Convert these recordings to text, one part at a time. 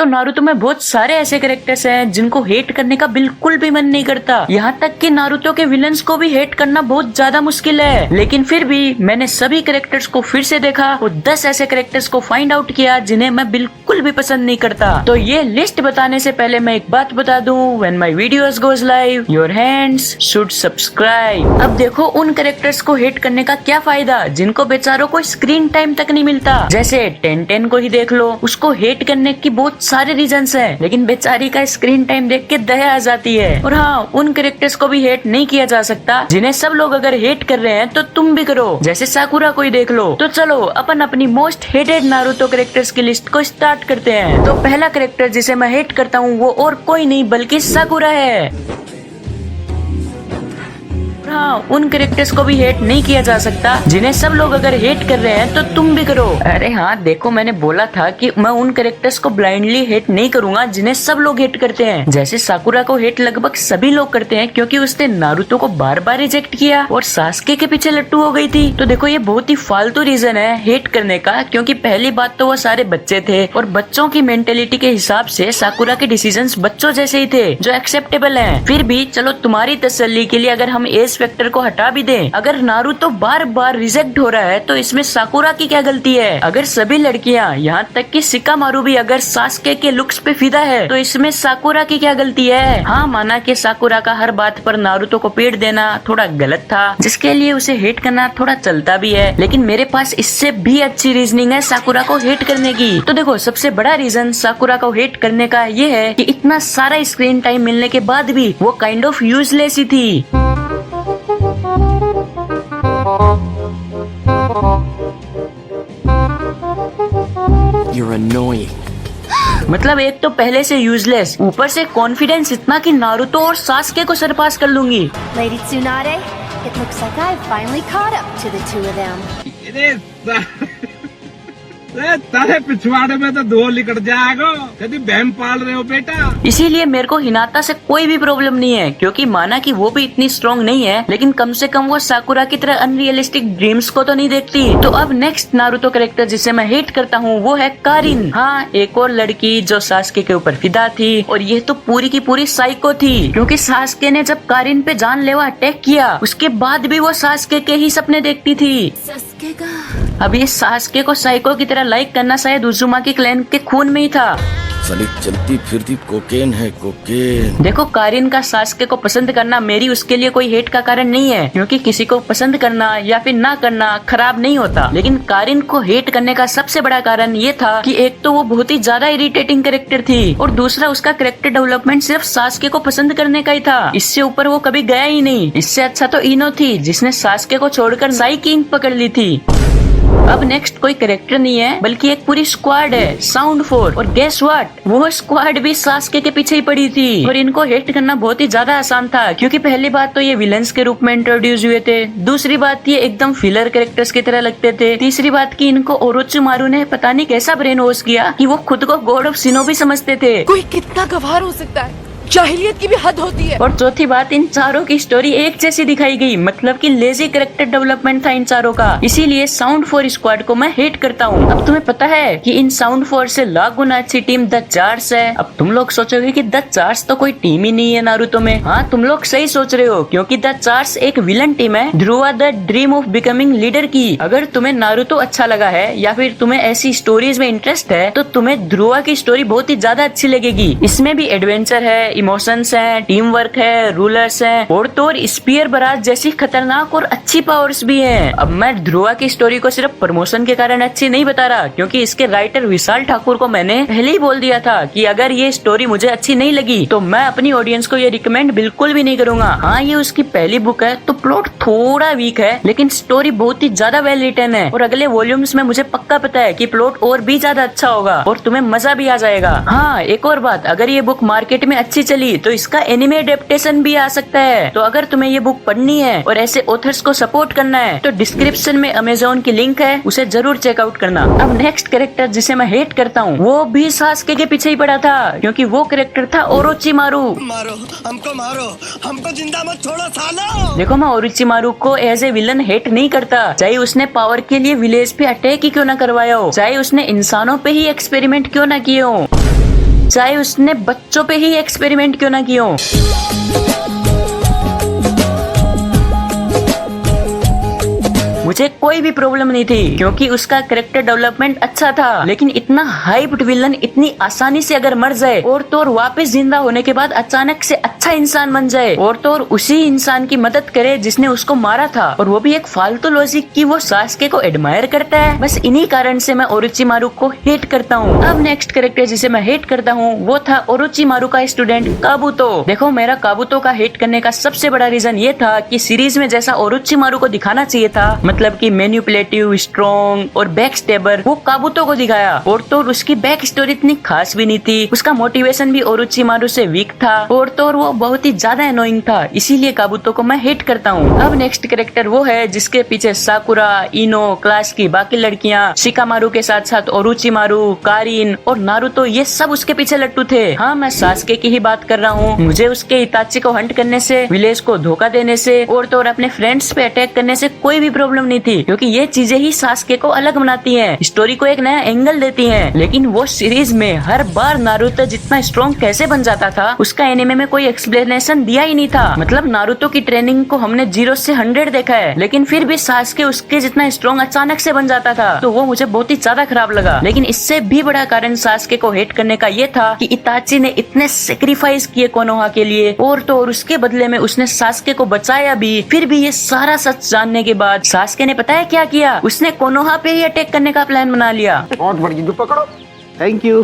तो नारुतो में बहुत सारे ऐसे कैरेक्टर्स हैं जिनको हेट करने का बिल्कुल भी मन नहीं करता। यहाँ तक कि नारुतो के विलन्स को भी हेट करना बहुत ज्यादा मुश्किल है, लेकिन फिर भी मैंने सभी कैरेक्टर्स को फिर से देखा और 10 ऐसे कैरेक्टर्स को फाइंड आउट किया जिन्हें मैं बिल्कुल भी पसंद नहीं करता। तो ये लिस्ट बताने से पहले मैं एक बात बता दूं, when my videos goes live your hands should subscribe. अब देखो उन कैरेक्टर्स को हेट करने का क्या फायदा जिनको बेचारों को स्क्रीन टाइम तक नहीं मिलता। जैसे टेन को ही देख लो, उसको हेट करने की बहुत सारे रीजंस हैं, लेकिन बेचारी का स्क्रीन टाइम देख के दया आ जाती है। और हाँ, उन कैरेक्टर्स को भी हेट नहीं किया जा सकता जिन्हें सब लोग अगर हेट कर रहे हैं तो तुम भी करो। जैसे साकुरा को ही देख लो। तो चलो अपन अपनी मोस्ट हेटेड नारुतो कैरेक्टर्स की लिस्ट को स्टार्ट करते हैं। तो पहला कैरेक्टर जिसे मैं हेट करता हूँ वो और कोई नहीं बल्कि साकुरा है। हाँ, उन कैरेक्टर्स को भी हेट नहीं किया जा सकता जिन्हें सब लोग अगर हेट कर रहे हैं तो तुम भी करो। अरे हाँ देखो, मैंने बोला था कि मैं उन कैरेक्टर्स को ब्लाइंडली हेट नहीं करूंगा जिन्हें सब लोग हेट करते हैं। जैसे साकुरा को हेट लगभग सभी लोग करते हैं क्योंकि उसने नारुतो को बार बार रिजेक्ट किया और सास्के के पीछे लट्टू हो गई थी। तो देखो ये बहुत ही फालतू रीजन है हेट करने का, क्योंकि पहली बात तो वो सारे बच्चे थे और बच्चों की मेंटेलिटी के हिसाब से साकुरा के डिसीजंस बच्चों जैसे ही थे जो एक्सेप्टेबल हैं। फिर भी चलो तुम्हारी तसल्ली के लिए अगर हम एज फैक्टर को हटा भी दें, अगर नारुतो बार बार रिजेक्ट हो रहा है तो इसमें साकुरा की क्या गलती है? अगर सभी लड़कियां यहाँ तक कि शिकामारु भी अगर सास्के के लुक्स पे फिदा है तो इसमें साकुरा की क्या गलती है? हाँ, माना कि साकुरा का हर बात पर नारुतो को पीट देना थोड़ा गलत था, जिसके लिए उसे हेट करना थोड़ा चलता भी है, लेकिन मेरे पास इससे भी अच्छी रीजनिंग है साकुरा को हेट करने की। तो देखो, सबसे बड़ा रीजन साकुरा को हेट करने का ये है कि इतना सारा स्क्रीन टाइम मिलने के बाद भी वो काइंड ऑफ यूजलेस ही थी। You're annoying. मतलब एक तो पहले से यूजलेस, ऊपर से कॉन्फिडेंस इतना कि नारुतो और सास्के को सरपास कर लूंगी। Lady Tsunade, it looks like I've finally caught up to the two of them. तारे पिछवाड़े में तो दो लिकट जाएगा, कभी बहम पाल रहे हो बेटा। इसीलिए मेरे को हिनाता से कोई भी प्रॉब्लम नहीं है, क्योंकि माना कि वो भी इतनी स्ट्रॉन्ग नहीं है, लेकिन कम से कम वो साकुरा की तरह अनरियलिस्टिक ड्रीम्स को तो नहीं देखती। तो अब नेक्स्ट नारुतो कैरेक्टर जिसे मैं हेट करता हूँ वो है कारिन। हाँ, एक और लड़की जो सास्के के ऊपर फिदा थी, और ये तो पूरी की पूरी साइको थी, क्योंकि सास्के ने जब कारिन पे जानलेवा अटैक किया उसके बाद भी वो सास्के के ही सपने देखती थी। अब ये सास्के को साइको की तरह लाइक करना शायद उजुमाकी क्लैन के खून में ही था। साली चलती फिरती कोकेन है, कोकेन। देखो, कारिन का सास्के को पसंद करना मेरी उसके लिए कोई हेट का कारण नहीं है, क्योंकि किसी को पसंद करना या फिर ना करना खराब नहीं होता। लेकिन कारिन को हेट करने का सबसे बड़ा कारण ये था कि एक तो वो बहुत ही ज्यादा इरिटेटिंग कैरेक्टर थी, और दूसरा उसका कैरेक्टर डेवलपमेंट सिर्फ सास्के को पसंद करने का ही था। इससे ऊपर वो कभी गया ही नहीं। इससे अच्छा तो इनो थी जिसने सास्के को छोड़कर साई किंग पकड़ ली थी। अब नेक्स्ट कोई कैरेक्टर नहीं है बल्कि एक पूरी स्क्वाड है, साउंड 4। और गेस व्हाट, वो स्क्वाड भी सास्के के पीछे ही पड़ी थी, और इनको हेट करना बहुत ही ज्यादा आसान था, क्योंकि पहली बात तो ये विलन्स के रूप में इंट्रोड्यूस हुए थे, दूसरी बात ये एकदम फिलर कैरेक्टर्स की तरह लगते थे, तीसरी बात की इनको ओरोचिमारू ने पता नहीं कैसा ब्रेन वॉश किया कि वो खुद को गॉड ऑफ शिनोबी समझते थे। कोई कितना गवार हो सकता है, जाहिलियत की भी हद होती है। और चौथी बात, इन चारों की स्टोरी एक जैसी दिखाई गई, मतलब कि लेजी कैरेक्टर डेवलपमेंट था इन चारों का। इसीलिए साउंड 4 स्क्वाड को मैं हेट करता हूँ। अब तुम्हें पता है कि इन साउंड 4 से लाख गुना अच्छी टीम द चार्स है। अब तुम लोग सोचोगे कि द चार्स तो कोई टीम ही नहीं है नारुतो में। हाँ, तुम लोग सही सोच रहे हो, क्योंकि द चार्स एक विलन टीम है, Dhruva the dream of becoming leader की। अगर तुम्हें नारुतो अच्छा लगा है या फिर तुम्हें ऐसी स्टोरीज में इंटरेस्ट है तो तुम्हें ध्रुवा की स्टोरी बहुत ही ज्यादा अच्छी लगेगी। इसमें भी एडवेंचर है, इमोशंस है, टीम वर्क है, रूलर्स है, और तो और स्पीयर बराज जैसी खतरनाक और अच्छी पावर्स भी हैं। अब मैं ध्रुवा की स्टोरी को सिर्फ प्रमोशन के कारण अच्छी नहीं बता रहा, क्योंकि इसके राइटर विशाल ठाकुर को मैंने पहले ही बोल दिया था कि अगर ये स्टोरी मुझे अच्छी नहीं लगी तो मैं अपनी ऑडियंस को ये रिकमेंड बिल्कुल भी नहीं करूंगा। हाँ, ये उसकी पहली बुक है तो प्लॉट थोड़ा वीक है, लेकिन स्टोरी बहुत ही ज्यादा वेल रिटन है, और अगले वॉल्यूम्स में मुझे पक्का पता है कि प्लॉट और भी ज्यादा अच्छा होगा और तुम्हें मजा भी आ जाएगा। हाँ, एक और बात, अगर ये बुक मार्केट में अच्छी चली तो इसका एनिमे एडेप्टेशन भी आ सकता है। तो अगर तुम्हें ये बुक पढ़नी है और ऐसे ऑथर्स को सपोर्ट करना है तो डिस्क्रिप्शन में अमेज़न की लिंक है, उसे जरूर चेकआउट करना। अब नेक्स्ट कैरेक्टर जिसे मैं हेट करता हूँ वो भी सास्के के पीछे ही पड़ा था, क्योंकि वो कैरेक्टर था ओरोचिमारू। मारो हमको जिंदा मत छोड़ो सालो। देखो, मैं ओरोचिमारू को एज ए विलन हेट नहीं करता, चाहे उसने पावर के लिए विलेज पे अटैक ही क्यों ना करवाया हो, चाहे उसने इंसानों पे ही एक्सपेरिमेंट क्यों ना किए हो। चाहे उसने बच्चों पे ही एक्सपेरिमेंट क्यों ना किया हो। मुझे कोई भी प्रॉब्लम नहीं थी क्योंकि उसका कैरेक्टर डेवलपमेंट अच्छा था। लेकिन इतना हाइप्ड विलन इतनी आसानी से अगर मर जाए और तो और वापस जिंदा होने के बाद अचानक से अच्छा इंसान बन जाए और तो और उसी इंसान की मदद करे जिसने उसको मारा था, और वो भी एक फालतू लॉजिक की वो सास्के को एडमायर करता है। बस इन्हीं कारण से मैं ओरोचिमारू को हेट करता हूँ। अब नेक्स्ट कैरेक्टर जिसे मैं हेट करता हूँ वो था ओरोचिमारू का स्टूडेंट काबुतो। देखो, मेरा काबुतो का हेट करने का सबसे बड़ा रीजन ये था कि सीरीज में जैसा ओरोचिमारू को दिखाना चाहिए था, मतलब कि मैनिपुलेटिव, स्ट्रॉन्ग और बैक स्टेबर, वो काबुतो को दिखाया। और तो उसकी बैक स्टोरी इतनी खास भी नहीं थी, उसका मोटिवेशन भी ओरोचिमारू से वीक था, और तो वो बहुत ही ज्यादा एनोइंग था। इसीलिए काबुतो को मैं हेट करता हूँ। अब नेक्स्ट कैरेक्टर वो है जिसके पीछे साकुरा, इनो, क्लास की बाकी लड़कियाँ, शिकामारू के साथ साथ ओरोचिमारू, कारिन और नारुतो, ये सब उसके पीछे लट्टू थे। हाँ, मैं सास्के की ही बात कर रहा हूँ। मुझे उसके इताची को हंट करने से, विलेज को धोखा देने से और तो अपने फ्रेंड्स पे अटैक करने से कोई भी प्रॉब्लम नहीं थी, क्योंकि ये चीजें ही सास्के को अलग बनाती हैं, स्टोरी को एक नया एंगल देती हैं। लेकिन वो सीरीज में हर बार नारुतो जितना स्ट्रॉन्ग कैसे बन जाता था उसका एनिमे में कोई एक्सप्लेनेशन दिया ही नहीं था। मतलब नारुतो की ट्रेनिंग को हमने 0 से 100 देखा है, लेकिन फिर भी सास्के उसके जितना स्ट्रॉन्ग अचानक से बन जाता था, तो वो मुझे बहुत ही ज्यादा खराब लगा। लेकिन इससे भी बड़ा कारण सास्के को हेट करने का ये था कि इताची ने इतने सेक्रीफाइस किए कोनोहा के लिए, और तो और उसके बदले में उसने सास्के को बचाया भी। फिर भी ये सारा सच जानने के बाद सास्के ने पता है क्या किया? उसने कोनोहा पे ही अटैक करने का प्लान बना लिया। बहुत बड़ी जो पकड़ो। Thank you.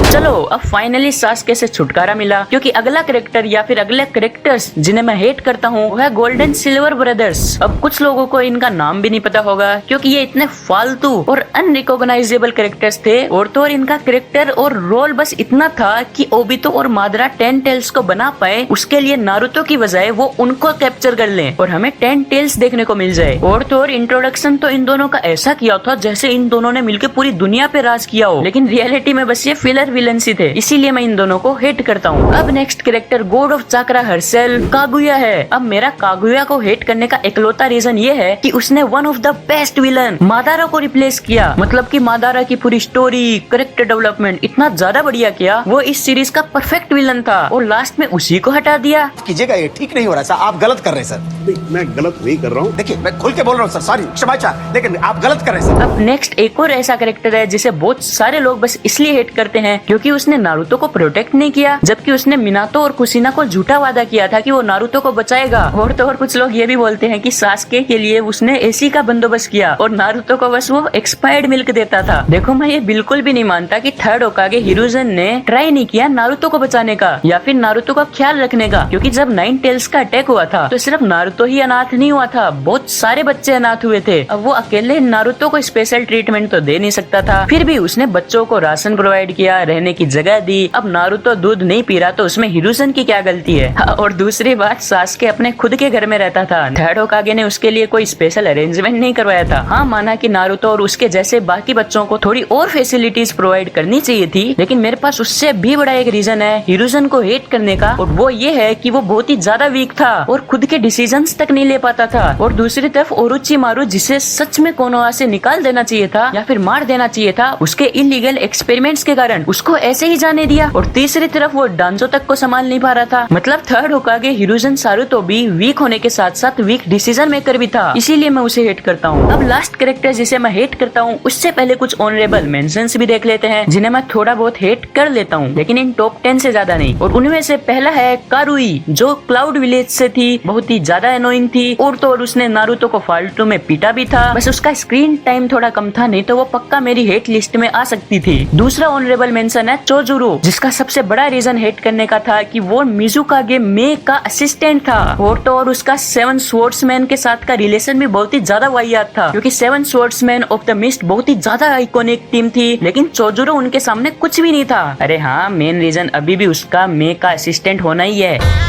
चलो, अब फाइनली सास्के से छुटकारा मिला, क्योंकि अगला कैरेक्टर या फिर अगले कैरेक्टर्स जिन्हें मैं हेट करता हूँ वो है गोल्डन सिल्वर ब्रदर्स। अब कुछ लोगों को इनका नाम भी नहीं पता होगा, क्योंकि ये इतने फालतू और अनरिकॉग्नाइजेबल कैरेक्टर्स थे, और तो और इनका कैरेक्टर और रोल बस इतना था कि ओबितो और मादरा 10 टेल्स को बना पाए, उसके लिए नारुतो की बजाय वो उनको कैप्चर कर लें और हमें 10 टेल्स देखने को मिल जाए। और तो और इंट्रोडक्शन तो इन दोनों का ऐसा किया था जैसे इन दोनों ने मिलकर पूरी दुनिया पे राज किया हो, लेकिन रियलिटी में बस ये फिलर विलन सी थे। इसीलिए मैं इन दोनों को हेट करता हूँ। अब next character God of chakra herself Kaguya है। अब मेरा कागुया को हेट करने का इकलौता रीजन ये है कि उसने one of the best villain मादारा को रिप्लेस किया। मतलब कि मादारा की पूरी स्टोरी, कैरेक्टर डेवलपमेंट इतना ज्यादा बढ़िया किया, वो इस सीरीज का परफेक्ट विलन था, और लास्ट में उसी को हटा दिया। कीजिएगा, ये ठीक नहीं हो रहा सर, आप गलत कर रहे हैं सर। मैं गलत नहीं कर रहा हूँ। देखिए, मैं खुल के बोल रहा हूँ सर, सॉरी, क्षमा चाह, लेकिन आप गलत कर रहे हैं सर। अब नेक्स्ट एक और ऐसा कैरेक्टर है जिसे बहुत सारे लोग बस इसलिए हेट करते हैं क्योंकि उसने नारुतो को प्रोटेक्ट नहीं किया, जबकि उसने मिनातो और कुशिना को झूठा वादा किया था कि वो नारुतो को बचाएगा। और तो और कुछ लोग ये भी बोलते हैं कि सास्के के लिए उसने एसी का बंदोबस्त किया और नारुतो को बस वो एक्सपायर्ड मिल्क देता था। देखो, मैं ये बिल्कुल भी नहीं मानता कि थर्ड होकागे हिरुzen ने ट्राई नहीं किया नारुतो को बचाने का या फिर नारुतो का ख्याल रखने का, क्योंकि जब 9 टेल्स का अटैक हुआ था तो सिर्फ नारुतो ही अनाथ नहीं हुआ था, बहुत सारे बच्चे अनाथ हुए थे। अब वो अकेले नारुतो को स्पेशल ट्रीटमेंट तो दे नहीं सकता था, फिर भी उसने बच्चों को राशन प्रोवाइड किया, रहने की जगह दी। अब नारुतो दूध नहीं पी रहा तो उसमें हिरुzen की क्या गलती है? और दूसरी बात, सास्के अपने खुद के घर में रहता था, थर्ड होकागे ने उसके लिए कोई स्पेशल अरेंजमेंट नहीं करवाया था। हाँ, माना कि नारुतो और उसके जैसे बाकी बच्चों को थोड़ी और फैसिलिटीज प्रोवाइड करनी चाहिए थी, लेकिन मेरे पास उससे भी बड़ा एक रीजन है हिरुzen को हेट करने का, और वो ये है कि वो बहुत ही ज्यादा वीक था और खुद के डिसीजंस तक नहीं ले पाता था। और दूसरी तरफ ओरोचिमारू, जिसे सच में कोनोहा से निकाल देना चाहिए था या फिर मार देना चाहिए था, उसके इलीगल एक्सपेरिमेंट्स के कारण उसको ऐसे ही जाने दिया। और तीसरी तरफ वो डांजो तक को संभाल नहीं पा रहा था। मतलब थर्ड होकागे हिरुzen सारुतो भी वीक होने के साथ साथ वीक डिसीजन मेकर भी था, इसीलिए मैं उसे हेट करता हूँ। अब लास्ट कैरेक्टर जिसे मैं हेट करता हूँ उससे पहले कुछ ऑनरेबल मेंशंस भी देख लेते हैं जिन्हें मैं थोड़ा बहुत हेट कर लेता हूँ, लेकिन इन टॉप 10 से ज्यादा नहीं। और उनमें से पहला है कारुई, जो क्लाउड विलेज से थी, बहुत ही ज्यादा एनोइंग थी, और तो और उसने नारुतो को फालतू में पीटा भी था। बस उसका स्क्रीन टाइम थोड़ा कम था, नहीं तो वो पक्का मेरी हेट लिस्ट में आ सकती थी। दूसरा ऑनरेबल मेंशन है चोजुरो, जिसका सबसे बड़ा रीजन हेट करने का था कि वो मिजुकागे मे का असिस्टेंट था, और तो और उसका 7 स्वॉर्ड्समैन के साथ का रिलेशन भी बहुत ही ज्यादा वाहियात था, क्योंकि 7 स्वॉर्ड्समैन ऑफ द मिस्ट बहुत ही ज्यादा आइकॉनिक टीम थी, लेकिन चोजुरो उनके सामने कुछ भी नहीं था। अरे हाँ, मेन रीजन अभी भी उसका मे का असिस्टेंट होना ही है।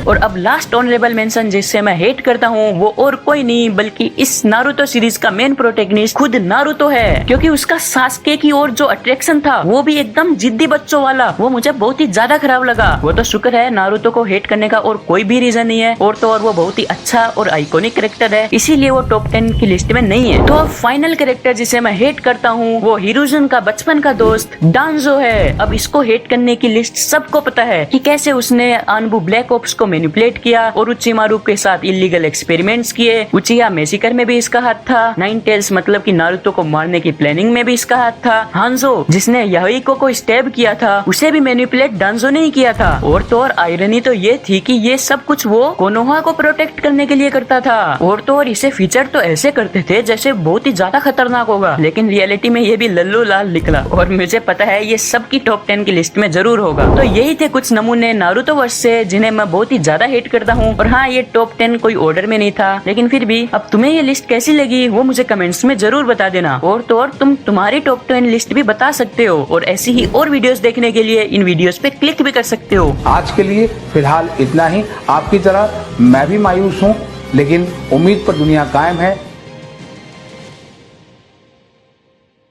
और अब लास्ट ऑनरेबल मेंशन जिससे मैं हेट करता हूँ वो और कोई नहीं बल्कि इस नारुतो सीरीज का मेन प्रोटैगनिस्ट खुद नारुतो है, क्योंकि उसका सास्के की ओर जो अट्रैक्शन था वो भी एकदम जिद्दी बच्चों वाला, वो मुझे बहुत ही ज्यादा खराब लगा। वो तो शुक्र है नारुतो को हेट करने का और कोई भी रीजन नहीं है, और तो और वो बहुत ही अच्छा और आइकॉनिक कैरेक्टर है, इसीलिए वो टॉप 10 की लिस्ट में नहीं है। तो अब फाइनल कैरेक्टर जिसे मैं हेट करता हूँ वो हिरुजुन का बचपन का दोस्त डांजो है। अब इसको हेट करने की लिस्ट सबको पता है कि कैसे उसने आनबू ब्लैक ऑप्स को मैनिपुलेट किया और उचिमारू के साथ इलीगल एक्सपेरिमेंट्स किए। उचिया मैसेकर में भी इसका हाथ था, नाइन टेल्स मतलब कि नारुतो को मारने की प्लानिंग में भी इसका हाथ था। हांजो जिसने याहिको को स्टैब किया था उसे भी मैनिपुलेट डांजो ने ही किया था। और तो और आयरनी तो ये थी कि ये सब कुछ वो कोनोहा को प्रोटेक्ट करने के लिए करता था, और तो और इसे फीचर तो ऐसे करते थे जैसे बहुत ही ज्यादा खतरनाक होगा, लेकिन रियलिटी में ये भी लल्लू लाल निकला। और मुझे पता है ये सब की टॉप 10 की लिस्ट में जरूर होगा। तो यही थे कुछ नमूने नारुतो वर्स से जिन्हें मैं बहुत ही ज्यादा हेट करता हूँ। और हाँ, ये टॉप 10 कोई ऑर्डर में नहीं था, लेकिन फिर भी अब तुम्हें ये लिस्ट कैसी लगी वो मुझे कमेंट्स में जरूर बता देना। और तो और तुम तुम्हारी टॉप 10 लिस्ट भी बता सकते हो, और ऐसी ही और वीडियोस देखने के लिए इन वीडियोस पे क्लिक भी कर सकते हो। आज के लिए फिलहाल इतना ही। आपकी तरह मैं भी मायूस हूँ, लेकिन उम्मीद पर दुनिया कायम है।